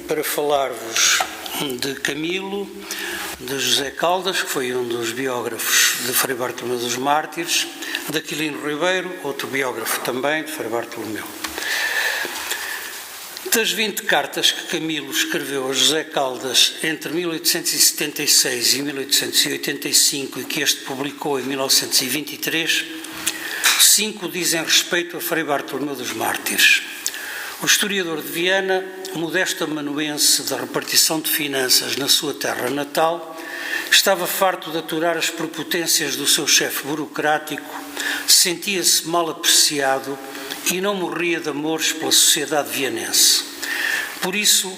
para falar-vos de Camilo, de José Caldas, que foi um dos biógrafos de Frei Bartolomeu dos Mártires, de Aquilino Ribeiro, outro biógrafo também de Frei Bartolomeu. Das 20 cartas que Camilo escreveu a José Caldas entre 1876 e 1885 e que este publicou em 1923, 5 dizem respeito a Frei Bartolomeu dos Mártires. O historiador de Viana, modesto amanuense da repartição de finanças na sua terra natal, estava farto de aturar as prepotências do seu chefe burocrático, sentia-se mal apreciado e não morria de amores pela sociedade vianense. Por isso,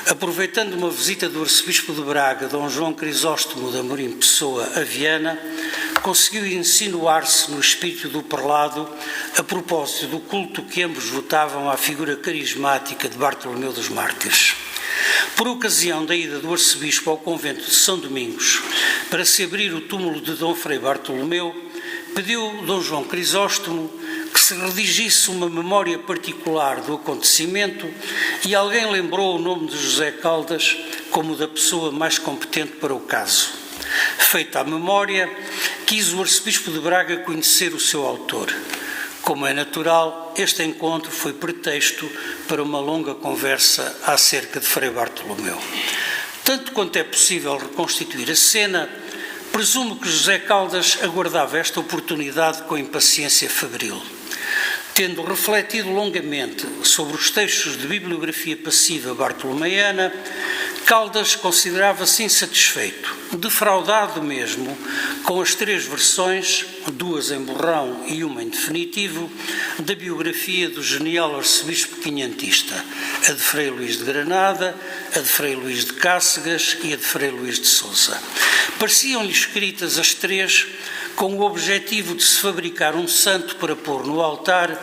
aproveitando uma visita do arcebispo de Braga, Dom João Crisóstomo de Amorim Pessoa, a Viana, conseguiu insinuar-se no espírito do prelado a propósito do culto que ambos votavam à figura carismática de Bartolomeu dos Mártires. Por ocasião da ida do arcebispo ao convento de São Domingos para se abrir o túmulo de Dom Frei Bartolomeu, pediu Dom João Crisóstomo que se redigisse uma memória particular do acontecimento e alguém lembrou o nome de José Caldas como da pessoa mais competente para o caso. Feita a memória, quis o arcebispo de Braga conhecer o seu autor. Como é natural, este encontro foi pretexto para uma longa conversa acerca de Frei Bartolomeu. Tanto quanto é possível reconstituir a cena, presumo que José Caldas aguardava esta oportunidade com impaciência febril. Tendo refletido longamente sobre os textos de bibliografia passiva bartolomeiana, Caldas considerava-se insatisfeito, defraudado mesmo, com as 3 versões, 2 em borrão e uma em definitivo, da biografia do genial arcebispo quinhentista, a de Frei Luís de Granada, a de Frei Luís de Cácegas e a de Frei Luís de Sousa. Pareciam-lhe escritas as 3 com o objetivo de se fabricar um santo para pôr no altar,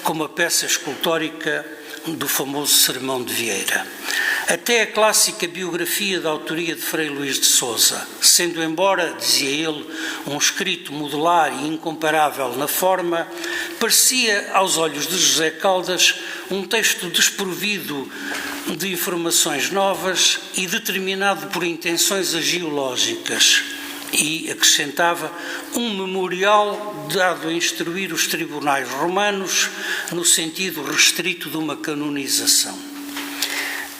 como a peça escultórica do famoso Sermão de Vieira. Até a clássica biografia da autoria de Frei Luís de Sousa, sendo embora, dizia ele, um escrito modular e incomparável na forma, parecia, aos olhos de José Caldas, um texto desprovido de informações novas e determinado por intenções agiológicas. E, acrescentava, um memorial dado a instruir os tribunais romanos no sentido restrito de uma canonização.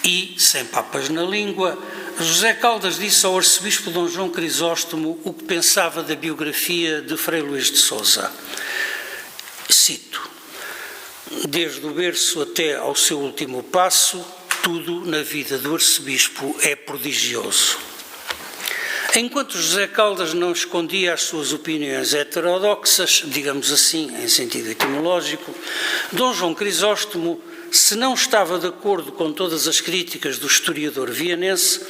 E, sem papas na língua, José Caldas disse ao arcebispo Dom João Crisóstomo o que pensava da biografia de Frei Luís de Sousa. Cito: desde o berço até ao seu último passo, tudo na vida do arcebispo é prodigioso. Enquanto José Caldas não escondia as suas opiniões heterodoxas, digamos assim, em sentido etimológico, Dom João Crisóstomo, se não estava de acordo com todas as críticas do historiador vianense,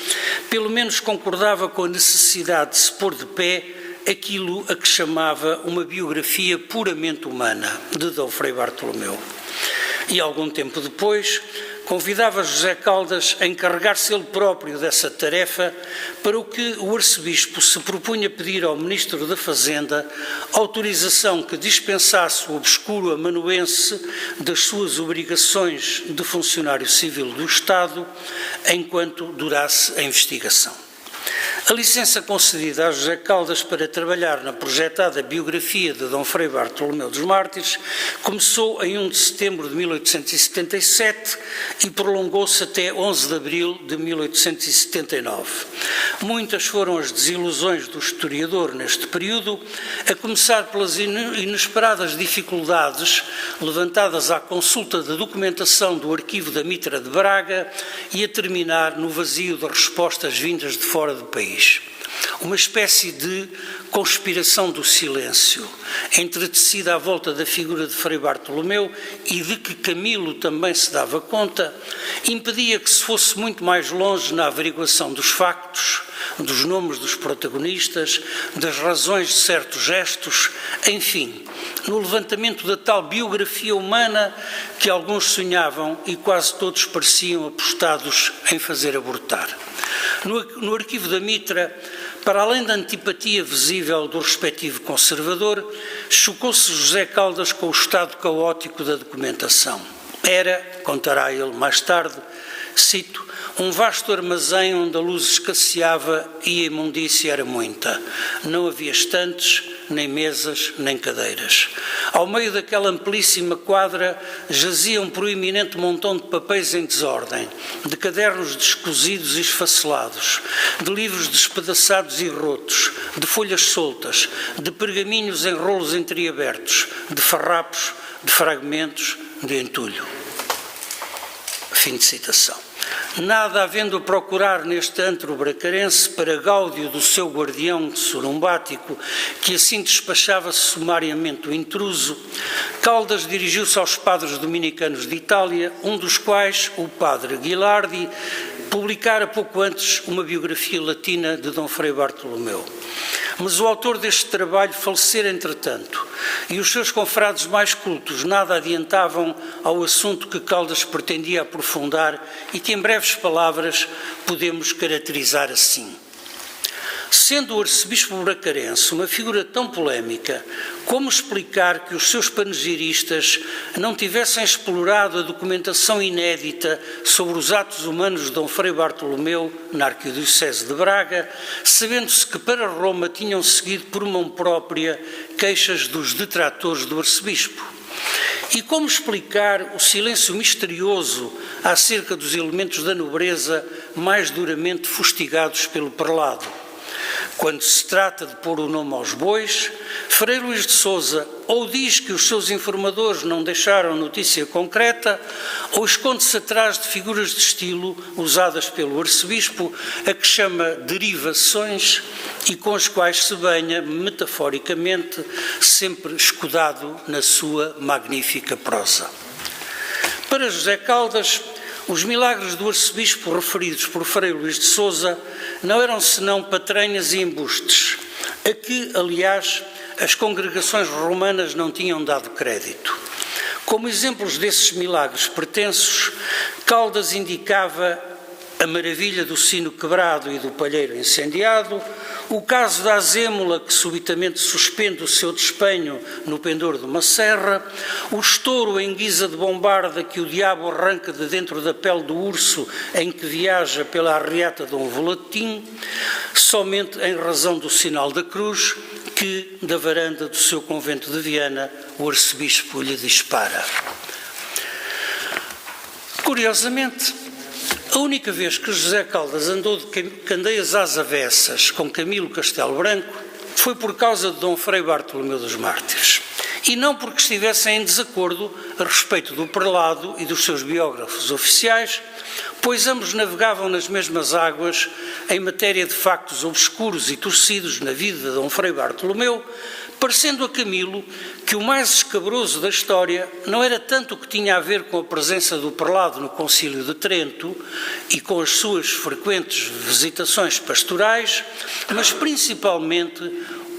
pelo menos concordava com a necessidade de se pôr de pé aquilo a que chamava uma biografia puramente humana de Dom Frei Bartolomeu. E algum tempo depois, convidava José Caldas a encarregar-se ele próprio dessa tarefa, para o que o arcebispo se propunha pedir ao ministro da Fazenda autorização que dispensasse o obscuro amanuense das suas obrigações de funcionário civil do Estado, enquanto durasse a investigação. A licença concedida a José Caldas para trabalhar na projetada biografia de Dom Frei Bartolomeu dos Mártires começou em 1 de setembro de 1877 e prolongou-se até 11 de abril de 1879. Muitas foram as desilusões do historiador neste período, a começar pelas inesperadas dificuldades levantadas à consulta da documentação do Arquivo da Mitra de Braga e a terminar no vazio de respostas vindas de fora do país. Uma espécie de conspiração do silêncio, entretecida à volta da figura de Frei Bartolomeu e de que Camilo também se dava conta, impedia que se fosse muito mais longe na averiguação dos factos, dos nomes dos protagonistas, das razões de certos gestos, enfim, no levantamento da tal biografia humana que alguns sonhavam e quase todos pareciam apostados em fazer abortar. No arquivo da Mitra, para além da antipatia visível do respectivo conservador, chocou-se José Caldas com o estado caótico da documentação. Era, contará ele mais tarde, cito, um vasto armazém onde a luz escasseava e a imundícia era muita. Não havia estantes, nem mesas, nem cadeiras. Ao meio daquela amplíssima quadra jazia um proeminente montão de papéis em desordem, de cadernos descosidos e esfacelados, de livros despedaçados e rotos, de folhas soltas, de pergaminhos em rolos entreabertos, de farrapos, de fragmentos, de entulho. Fim de citação. Nada havendo a procurar neste antro bracarense para gáudio do seu guardião sorumbático, que assim despachava sumariamente o intruso, Caldas dirigiu-se aos padres dominicanos de Itália, um dos quais, o padre Ghilardi, publicara pouco antes uma biografia latina de Dom Frei Bartolomeu. Mas o autor deste trabalho falecera entretanto, e os seus confrades mais cultos nada adiantavam ao assunto que Caldas pretendia aprofundar e que em breves palavras podemos caracterizar assim. Sendo o arcebispo bracarense uma figura tão polémica, como explicar que os seus panegiristas não tivessem explorado a documentação inédita sobre os atos humanos de Dom Frei Bartolomeu na Arquidiocese de Braga, sabendo-se que para Roma tinham seguido por mão própria queixas dos detratores do arcebispo? E como explicar o silêncio misterioso acerca dos elementos da nobreza mais duramente fustigados pelo prelado? Quando se trata de pôr o nome aos bois, Frei Luís de Sousa ou diz que os seus informadores não deixaram notícia concreta, ou esconde-se atrás de figuras de estilo usadas pelo arcebispo, a que chama derivações e com as quais se banha, metaforicamente, sempre escudado na sua magnífica prosa. Para José Caldas, os milagres do arcebispo referidos por Frei Luís de Sousa não eram senão patranhas e embustes, a que, aliás, as congregações romanas não tinham dado crédito. Como exemplos desses milagres pretensos, Caldas indicava a maravilha do sino quebrado e do palheiro incendiado, o caso da azêmula que subitamente suspende o seu despenho no pendor de uma serra, o estouro em guisa de bombarda que o diabo arranca de dentro da pele do urso em que viaja pela arriata de um volatim, somente em razão do sinal da cruz que, da varanda do seu convento de Viana, o arcebispo lhe dispara. Curiosamente, a única vez que José Caldas andou de candeias às avessas com Camilo Castelo Branco foi por causa de Dom Frei Bartolomeu dos Mártires. E não porque estivessem em desacordo a respeito do prelado e dos seus biógrafos oficiais, pois ambos navegavam nas mesmas águas em matéria de factos obscuros e torcidos na vida de Dom Frei Bartolomeu, parecendo a Camilo que o mais escabroso da história não era tanto o que tinha a ver com a presença do prelado no Concílio de Trento e com as suas frequentes visitações pastorais, mas principalmente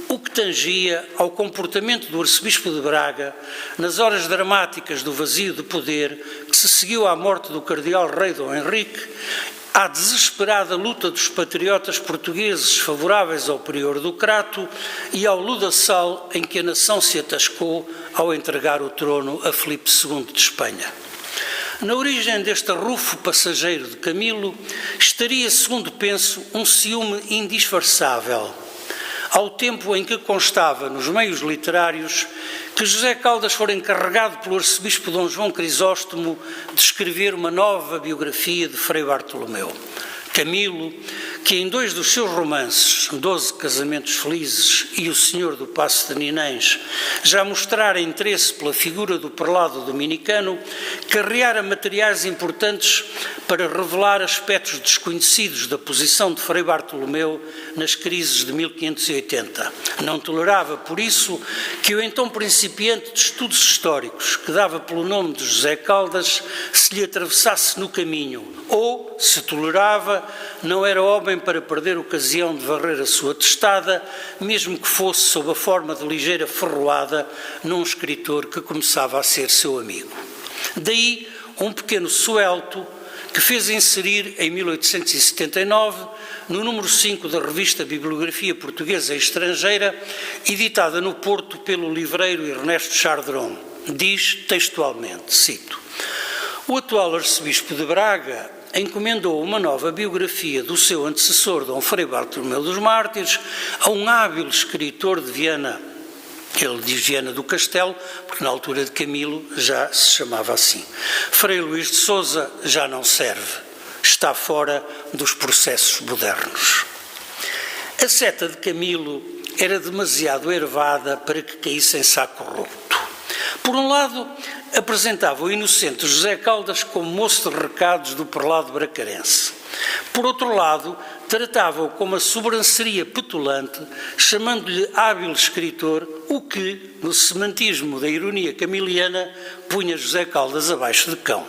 o que tangia ao comportamento do arcebispo de Braga nas horas dramáticas do vazio de poder que se seguiu à morte do cardeal rei Dom Henrique, à desesperada luta dos patriotas portugueses favoráveis ao prior do Crato e ao ludaçal em que a nação se atascou ao entregar o trono a Filipe II de Espanha. Na origem deste rufo passageiro de Camilo estaria, segundo penso, um ciúme indisfarçável, ao tempo em que constava nos meios literários que José Caldas fora encarregado pelo arcebispo Dom João Crisóstomo de escrever uma nova biografia de Frei Bartolomeu. Camilo, que em dois dos seus romances, 12 Casamentos Felizes e O Senhor do Paço de Ninães, já mostrara interesse pela figura do prelado dominicano, carreara materiais importantes para revelar aspectos desconhecidos da posição de Frei Bartolomeu nas crises de 1580. Não tolerava, por isso, que o então principiante de estudos históricos, que dava pelo nome de José Caldas, se lhe atravessasse no caminho, ou, se tolerava, não era homem para perder ocasião de varrer a sua testada, mesmo que fosse sob a forma de ligeira ferroada num escritor que começava a ser seu amigo. Daí um pequeno suelto que fez inserir em 1879, no número 5 da revista Bibliografia Portuguesa e Estrangeira, editada no Porto pelo livreiro Ernesto Chardron. Diz textualmente, cito: "O atual arcebispo de Braga, encomendou uma nova biografia do seu antecessor, Dom Frei Bartolomeu dos Mártires, a um hábil escritor de Viana. Ele diz Viana do Castelo, porque na altura de Camilo já se chamava assim. Frei Luís de Sousa já não serve, está fora dos processos modernos. A seta de Camilo era demasiado ervada para que caísse em saco roto. Por um lado, apresentava o inocente José Caldas como moço de recados do prelado bracarense. Por outro lado, tratava-o com uma sobranceria petulante, chamando-lhe hábil escritor, o que, no semantismo da ironia camiliana, punha José Caldas abaixo de cão.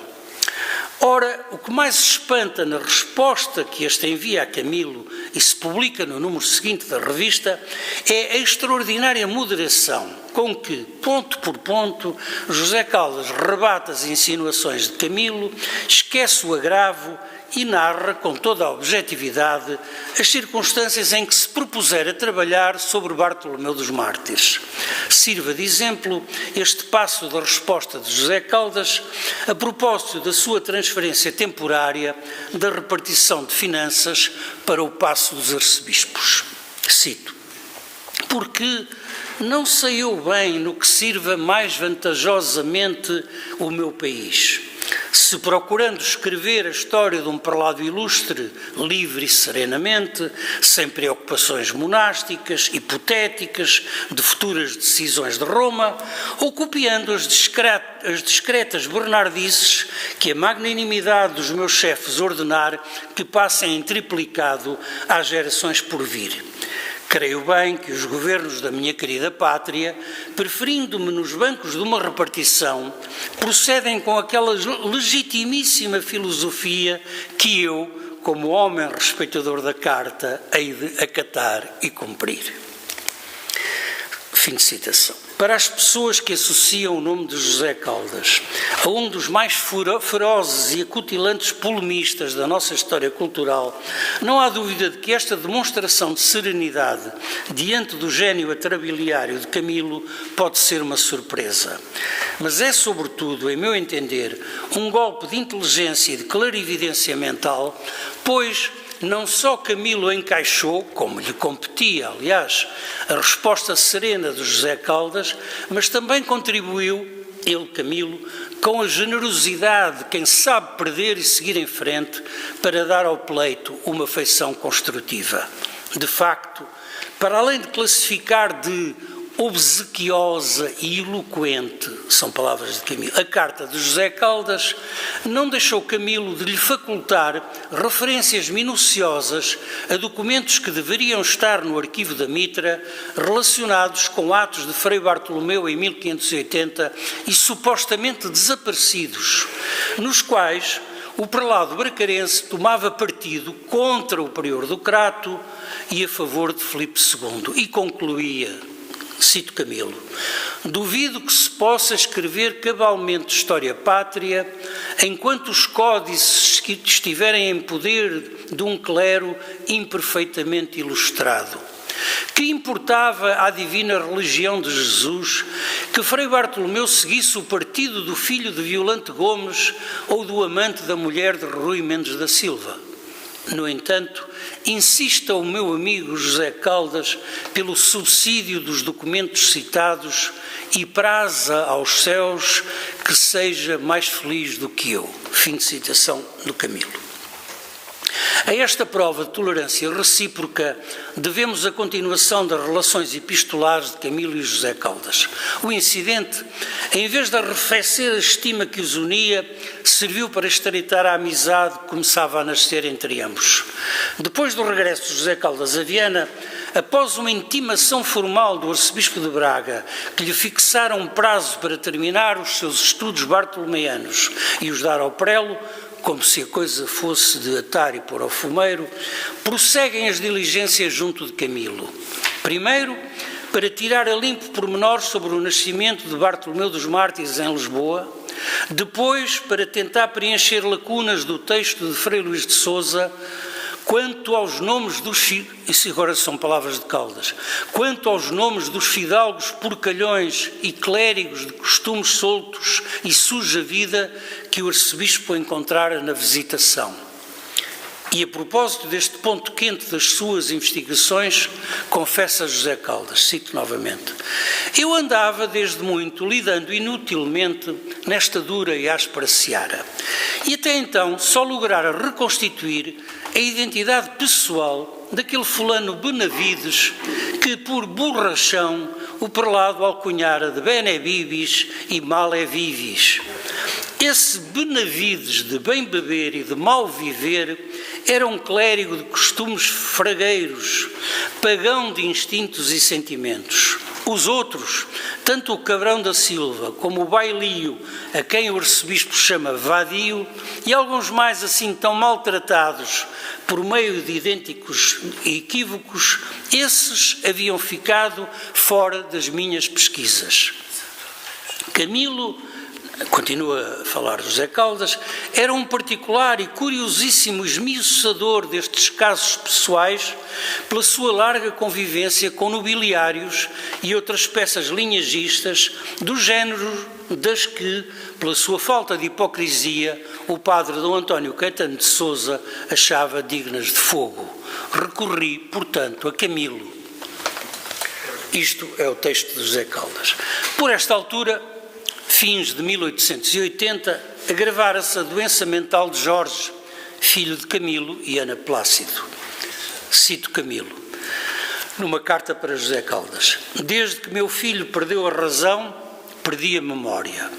Ora, o que mais espanta na resposta que este envia a Camilo e se publica no número seguinte da revista é a extraordinária moderação com que, ponto por ponto, José Caldas rebate as insinuações de Camilo, esquece o agravo e narra com toda a objetividade as circunstâncias em que se propusera trabalhar sobre Bartolomeu dos Mártires. Sirva de exemplo este passo da resposta de José Caldas a propósito da sua transferência temporária da repartição de finanças para o Paço dos Arcebispos. Cito: porque não saiu bem no que sirva mais vantajosamente o meu país. Se procurando escrever a história de um prelado ilustre, livre e serenamente, sem preocupações monásticas, hipotéticas, de futuras decisões de Roma, ou copiando as discretas bernardices que a magnanimidade dos meus chefes ordenar que passem em triplicado às gerações por vir. Creio bem que os governos da minha querida pátria, preferindo-me nos bancos de uma repartição, procedem com aquela legitimíssima filosofia que eu, como homem respeitador da carta, hei de acatar e cumprir. Fim de citação. Para as pessoas que associam o nome de José Caldas a um dos mais ferozes e acutilantes polemistas da nossa história cultural, não há dúvida de que esta demonstração de serenidade diante do gênio atrabiliário de Camilo pode ser uma surpresa. Mas é, sobretudo, em meu entender, um golpe de inteligência e de clarividência mental, pois não só Camilo encaixou, como lhe competia, aliás, a resposta serena de José Caldas, mas também contribuiu, ele, Camilo, com a generosidade de quem sabe perder e seguir em frente para dar ao pleito uma feição construtiva. De facto, para além de classificar de obsequiosa e eloquente, são palavras de Camilo, a carta de José Caldas, não deixou Camilo de lhe facultar referências minuciosas a documentos que deveriam estar no arquivo da Mitra, relacionados com atos de Frei Bartolomeu em 1580 e supostamente desaparecidos, nos quais o prelado bracarense tomava partido contra o prior do Crato e a favor de Filipe II, e concluía, cito Camilo: duvido que se possa escrever cabalmente história pátria enquanto os códices estiverem em poder de um clero imperfeitamente ilustrado. Que importava à divina religião de Jesus que Frei Bartolomeu seguisse o partido do filho de Violante Gomes ou do amante da mulher de Rui Mendes da Silva? No entanto, insista o meu amigo José Caldas pelo subsídio dos documentos citados e praza aos céus que seja mais feliz do que eu. Fim de citação do Camilo. A esta prova de tolerância recíproca devemos a continuação das relações epistolares de Camilo e José Caldas. O incidente, em vez de arrefecer a estima que os unia, serviu para estreitar a amizade que começava a nascer entre ambos. Depois do regresso de José Caldas a Viana, após uma intimação formal do arcebispo de Braga, que lhe fixara um prazo para terminar os seus estudos bartolomeanos e os dar ao prelo, como se a coisa fosse de atar e pôr ao fumeiro, prosseguem as diligências junto de Camilo. Primeiro, para tirar a limpo pormenores sobre o nascimento de Bartolomeu dos Mártires em Lisboa, depois para tentar preencher lacunas do texto de Frei Luís de Sousa, quanto aos nomes dos, isso agora são palavras de Caldas, quanto aos nomes dos fidalgos porcalhões e clérigos de costumes soltos e suja vida que o arcebispo encontrara na visitação. E a propósito deste ponto quente das suas investigações, confessa José Caldas, cito novamente: eu andava desde muito lidando inutilmente nesta dura e áspera seara, e até então só lograra reconstituir a identidade pessoal daquele fulano Benavides que, por borrachão, o prelado alcunhara de Bene Bibis e Male Vivis. Esse Benavides de bem beber e de mal viver era um clérigo de costumes fragueiros, pagão de instintos e sentimentos. Os outros, tanto o Cabrão da Silva como o Bailio, a quem o arcebispo chama vadio, e alguns mais assim tão maltratados por meio de idênticos equívocos, esses haviam ficado fora das minhas pesquisas. Camilo, continua a falar José Caldas, era um particular e curiosíssimo esmiuçador destes casos pessoais pela sua larga convivência com nobiliários e outras peças linhagistas do género das que, pela sua falta de hipocrisia, o padre Dom António Caetano de Sousa achava dignas de fogo. Recorri, portanto, a Camilo. Isto é o texto de José Caldas. Por esta altura, fins de 1880, agravara-se a doença mental de Jorge, filho de Camilo e Ana Plácido. Cito Camilo, numa carta para José Caldas: desde que meu filho perdeu a razão, perdi a memória.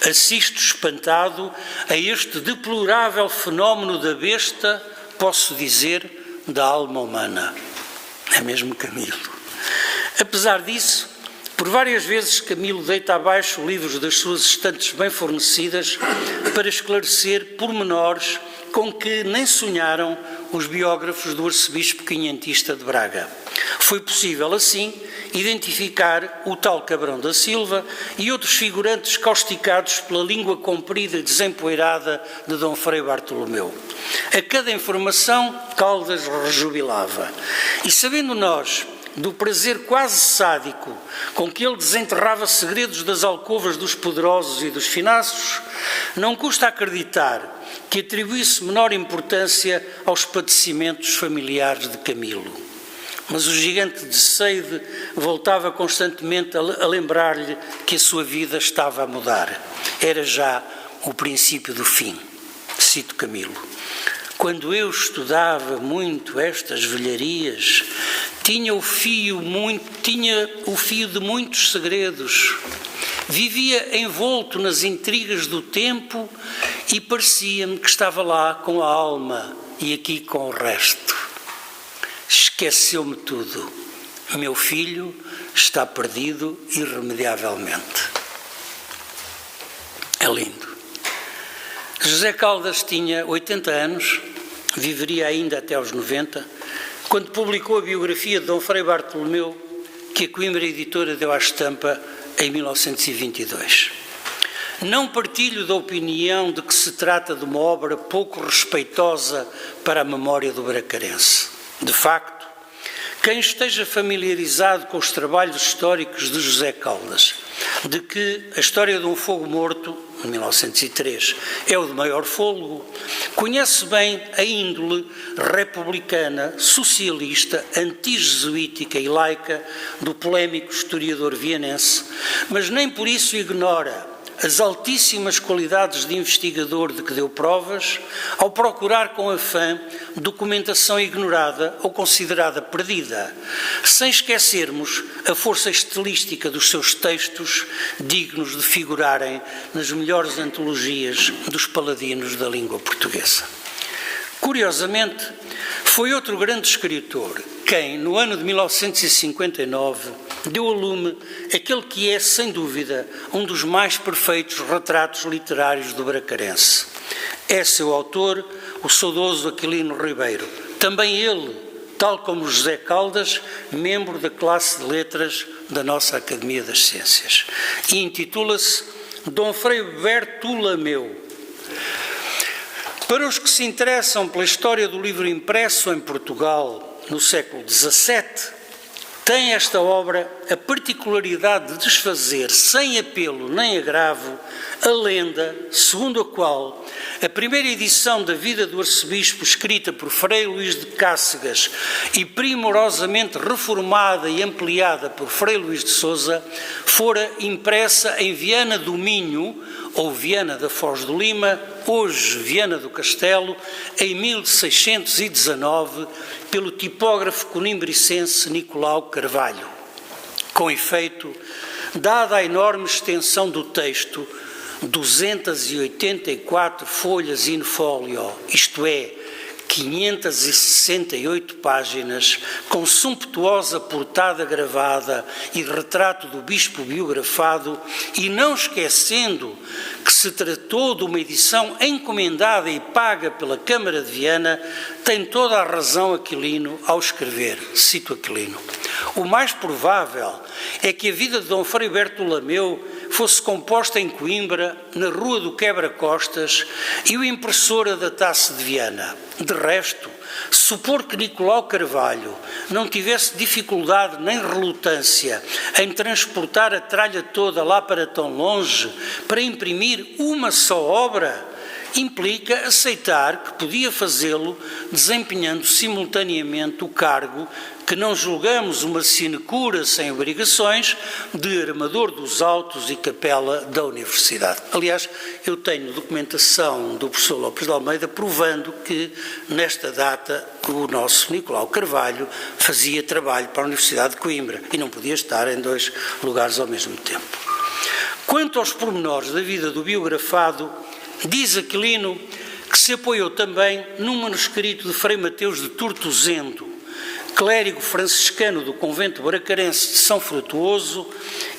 Assisto espantado a este deplorável fenómeno da besta, posso dizer, da alma humana. É mesmo Camilo. Apesar disso, por várias vezes Camilo deita abaixo livros das suas estantes bem fornecidas para esclarecer pormenores com que nem sonharam os biógrafos do arcebispo quinhentista de Braga. Foi possível, assim, identificar o tal Cabrão da Silva e outros figurantes causticados pela língua comprida e desempoeirada de Dom Frei Bartolomeu. A cada informação, Caldas rejubilava. E sabendo nós do prazer quase sádico com que ele desenterrava segredos das alcovas dos poderosos e dos finaços, não custa acreditar que atribuísse menor importância aos padecimentos familiares de Camilo. Mas o gigante de Seide voltava constantemente a lembrar-lhe que a sua vida estava a mudar. Era já o princípio do fim. Cito Camilo: quando eu estudava muito estas velharias, tinha o fio de muitos segredos. Vivia envolto nas intrigas do tempo e parecia-me que estava lá com a alma e aqui com o resto. Esqueceu-me tudo. Meu filho está perdido irremediavelmente. É lindo. José Caldas tinha 80 anos, viveria ainda até aos 90, quando publicou a biografia de Dom Frei Bartolomeu, que a Coimbra Editora deu à estampa em 1922. Não partilho da opinião de que se trata de uma obra pouco respeitosa para a memória do bracarense. De facto, quem esteja familiarizado com os trabalhos históricos de José Caldas, de que a história de um fogo morto, de 1903, é o de maior fôlego, conhece bem a índole republicana, socialista, antijesuítica e laica do polémico historiador vienense, mas nem por isso ignora as altíssimas qualidades de investigador de que deu provas, ao procurar com afã documentação ignorada ou considerada perdida, sem esquecermos a força estilística dos seus textos, dignos de figurarem nas melhores antologias dos paladinos da língua portuguesa. Curiosamente, foi outro grande escritor quem, no ano de 1959, deu a lume aquele que é, sem dúvida, um dos mais perfeitos retratos literários do bracarense. É seu autor o saudoso Aquilino Ribeiro, também ele, tal como José Caldas, membro da classe de letras da nossa Academia das Ciências. E intitula-se Dom Frei Bartolomeu. Para os que se interessam pela história do livro impresso em Portugal no século XVII, tem esta obra a particularidade de desfazer, sem apelo nem agravo, a lenda segundo a qual a primeira edição da vida do arcebispo, escrita por Frei Luís de Cácegas e primorosamente reformada e ampliada por Frei Luís de Sousa, fora impressa em Viana do Minho, ou Viana da Foz do Lima, hoje Viana do Castelo, em 1619, pelo tipógrafo conimbricense Nicolau Carvalho. Com efeito, dada a enorme extensão do texto, 284 folhas in folio, isto é, 568 páginas, com sumptuosa portada gravada e retrato do bispo biografado, e não esquecendo que se tratou de uma edição encomendada e paga pela Câmara de Viana, tem toda a razão Aquilino ao escrever, cito Aquilino: o mais provável é que a vida de Dom Frei Bertolomeu fosse composta em Coimbra, na Rua do Quebra-Costas, e o impressor adaptasse de Viana. De resto, supor que Nicolau Carvalho não tivesse dificuldade nem relutância em transportar a tralha toda lá para tão longe para imprimir uma só obra, implica aceitar que podia fazê-lo desempenhando simultaneamente o cargo que não julgamos uma sinecura sem obrigações de armador dos autos e capela da Universidade. Aliás, eu tenho documentação do professor Lopes de Almeida provando que, nesta data, o nosso Nicolau Carvalho fazia trabalho para a Universidade de Coimbra e não podia estar em dois lugares ao mesmo tempo. Quanto aos pormenores da vida do biografado, diz Aquilino que se apoiou também num manuscrito de Frei Mateus de Tortozendo, clérigo franciscano do convento bracarense de São Frutuoso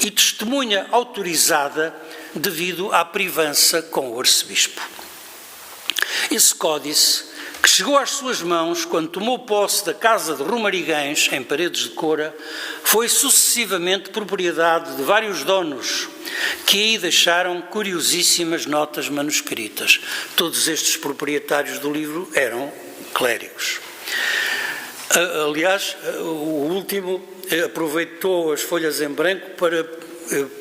e testemunha autorizada devido à privança com o arcebispo. Esse códice, que chegou às suas mãos quando tomou posse da casa de Romarigães, em Paredes de Coura, foi sucessivamente propriedade de vários donos, que aí deixaram curiosíssimas notas manuscritas. Todos estes proprietários do livro eram clérigos. Aliás, o último aproveitou as folhas em branco para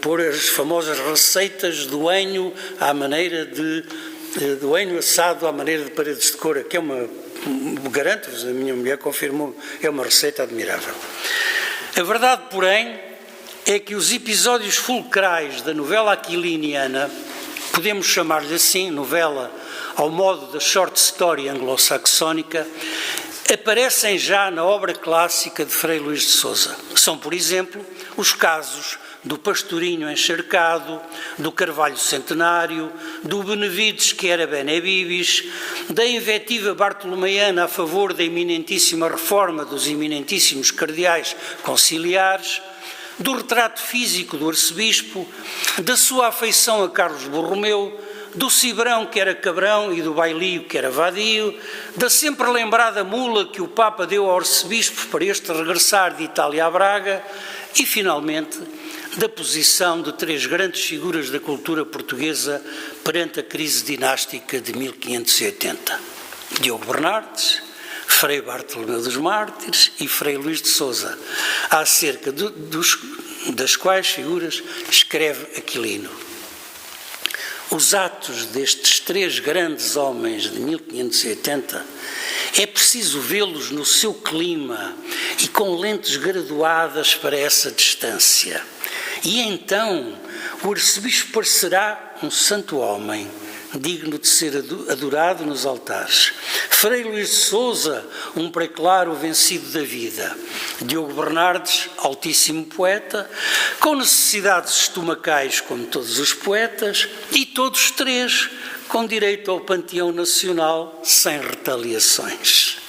pôr as famosas receitas do enho à maneira do enho assado à maneira de Paredes de Coura, que é garanto-vos, a minha mulher confirmou, é uma receita admirável. A verdade, porém, é que os episódios fulcrais da novela aquiliniana, podemos chamar-lhe assim, novela ao modo da short story anglo-saxónica, aparecem já na obra clássica de Frei Luís de Sousa. São, por exemplo, os casos do Pastorinho Encharcado, do Carvalho Centenário, do Benevides que era Benebibis, da invectiva bartolomeiana a favor da eminentíssima reforma dos eminentíssimos cardeais conciliares, do retrato físico do arcebispo, da sua afeição a Carlos Borromeu, do Cibrão que era cabrão e do Bailio que era vadio, da sempre lembrada mula que o Papa deu ao arcebispo para este regressar de Itália a Braga e, finalmente, da posição de três grandes figuras da cultura portuguesa perante a crise dinástica de 1580. Diogo Bernardes, Frei Bartolomeu dos Mártires e Frei Luís de Sousa, acerca das quais figuras escreve Aquilino. Os atos destes três grandes homens de 1580 é preciso vê-los no seu clima e com lentes graduadas para essa distância. E então o arcebispo parecerá um santo homem, digno de ser adorado nos altares. Frei Luís de Sousa, um preclaro vencido da vida. Diogo Bernardes, altíssimo poeta, com necessidades estomacais como todos os poetas, e todos três com direito ao panteão nacional sem retaliações.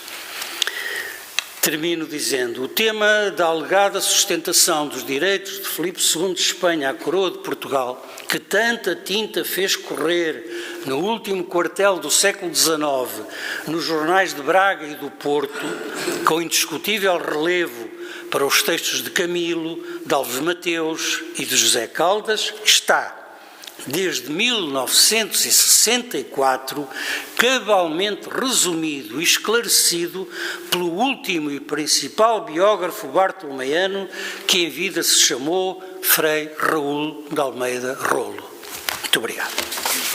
Termino dizendo: o tema da alegada sustentação dos direitos de Filipe II de Espanha à coroa de Portugal, que tanta tinta fez correr no último quartel do século XIX nos jornais de Braga e do Porto, com indiscutível relevo para os textos de Camilo, de Alves Mateus e de José Caldas, está desde 1964, cabalmente resumido e esclarecido pelo último e principal biógrafo bartolomeiano, que em vida se chamou Frei Raul de Almeida Rolo. Muito obrigado.